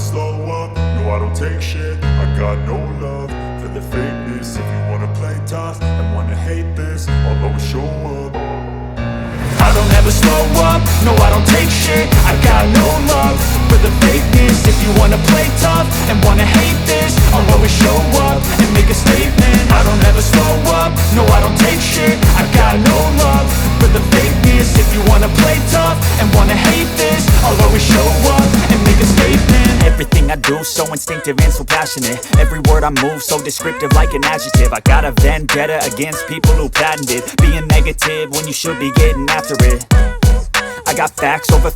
slow up, no I don't take shit. I got no love for the fakeness. If you wanna play tough and wanna hate this, I'll always show up. I don't ever slow up, no I don't take shit. I got no love for the fakeness. If you wanna play tough and wanna hate this, I'll always show up and make a statement. I don't ever slow up, no I don't take shit. I got no love for the fakeness. If you wanna play tough and wanna hate this, I'll always show up and make a statement. Everything I do so instinctive and so passionate. Every word I move so descriptive like an adjective. I got a vendetta against people who patented being negative when you should be getting after it. I got facts over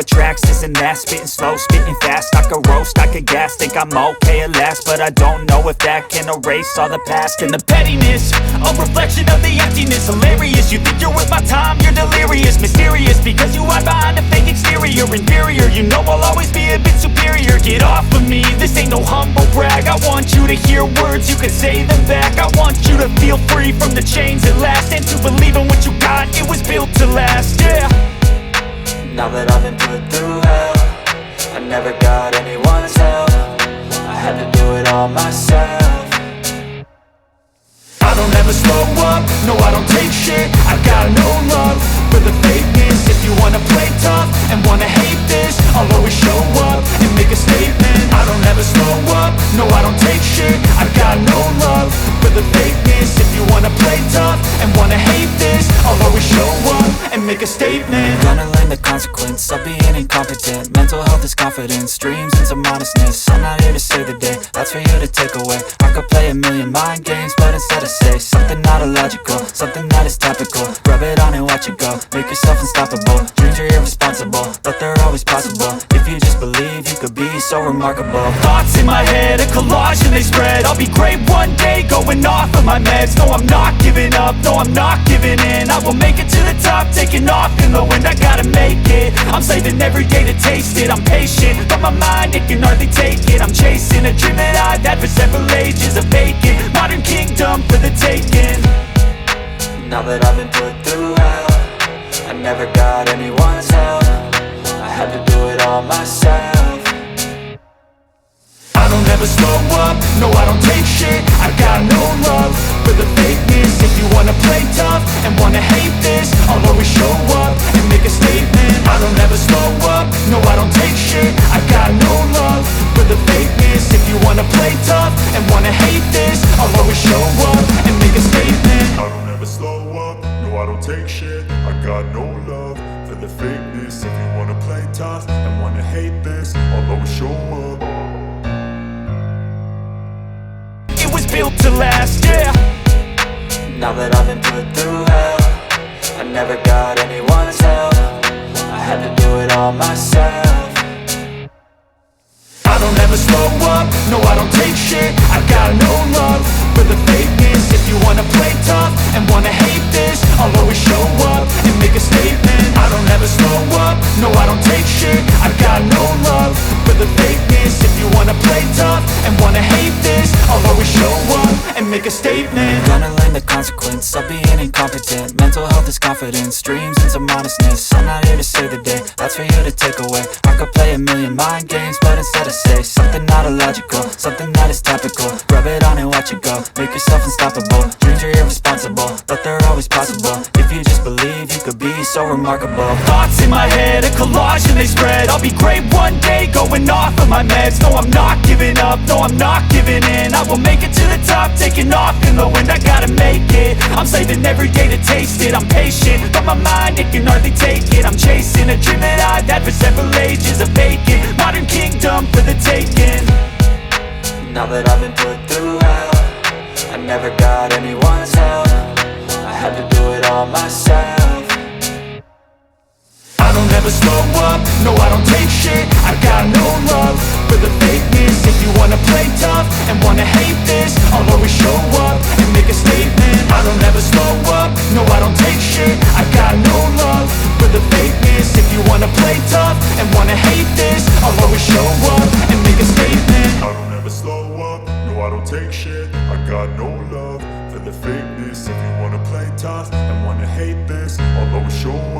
tracks, this and that. Spitting slow, spitting fast, I could roast, I could gas. Think I'm okay at last, but I don't know if that can erase all the past. And the pettiness, a reflection of the emptiness. Hilarious, you think you're worth my time, you're delirious. Mysterious, because you hide behind a fake exterior. Inferior, you know I'll always be a bit superior. Get off of me, this ain't no humble brag. I want you to hear words, you can say them back. I want you to feel free from the chains at last, and to believe in what you got, it was built to last, yeah. Now that I've been put through hell, I never got anyone's help. I had to do it all myself. I don't ever slow up, no I don't take shit. I got no love for the fakeness. If you wanna play tough and wanna hate this, I'll always show up and make a statement. I don't ever slow up, no I don't take shit. I got no love for the fakeness. If you wanna play tough and wanna hate this, I'll always show up and make a statement. Gonna learn the consequence of being incompetent. Mental health is confidence, dreams and some honestness. I'm not here to save the day, that's for you to take away. I could play a million mind games, but instead I say something not illogical, something that is topical. Rub it on and watch it go, make yourself unstoppable. Dreams are irresponsible, but they're always possible. If you just believe, you could be so remarkable. Thoughts in my head, a collage and they spread. I'll be great one day, going off of my meds. No, I'm not giving up, no, I'm not giving in. I will make it to the top, taking off in the wind. I gotta make it, I'm saving every day to taste it. I'm patient, but my mind, it can hardly take it. I'm chasing a dream that I've had for several ages. A vacant, modern kingdom for the taking. Now that I've been put through hell, I never got anyone's help. I had to do it all myself. I don't ever slow up, no I don't take shit. I got no love for the fakeness. If you wanna play tough and wanna hate this, I'll always show up and make a statement. I don't ever slow up, no I don't take shit. I got no love for the fakeness. If you wanna play tough and wanna hate this, I'll always show up and make a statement. I don't ever slow up, no I don't take shit. I got no love for the fakeness. If you wanna play tough and wanna hate this, I'll always show up. It was built to last, yeah. Now that I've been put through hell, I never got anyone's help. I had to do it all myself. I don't ever slow up, no I don't take shit. I got no love for the fakeness. If you wanna play tough and wanna hate this, I'll always show up and make a statement. I don't ever slow up, no I don't take shit. I got no love for the fakeness. If you wanna play tough and wanna hate this, I'll always show up and make a statement. Gonna learn the consequence of being incompetent. Mental health is confidence, dreams and some honestness. I'm not here to save the day, that's for you to take away. I could play a million mind games, but instead I say something not illogical, something that is topical. Rub it on and watch it go, make yourself unstoppable. Dreams are irresponsible, but they're always possible. If you just believe, you could be so remarkable. Thoughts in my head, a collage and they spread. I'll be great one day, going off of my meds. No, I'm not giving up, no, I'm not giving in. I will make it to the top, taking off in the wind. I gotta make it, I'm saving every day to taste it. I'm patient, but my mind, it can hardly take it. I'm chasing a dream that I've had for several ages. A vacant, modern kingdom for the taking. Now that I've been put through hell, I never got anyone's help. I had to do it all myself. I don't ever slow up, no I don't take shit. I got no love for the fakeness. If you wanna play tough and wanna hate this, I'll always show up and make a statement. I don't ever slow up, no I don't take shit. I got no love for the fakeness. If you wanna play tough and wanna hate this, I'll always show up and make a statement. I don't ever slow up, no I don't take shit. I got no love for the fakeness. If you wanna play tough and wanna hate this, I'll always show up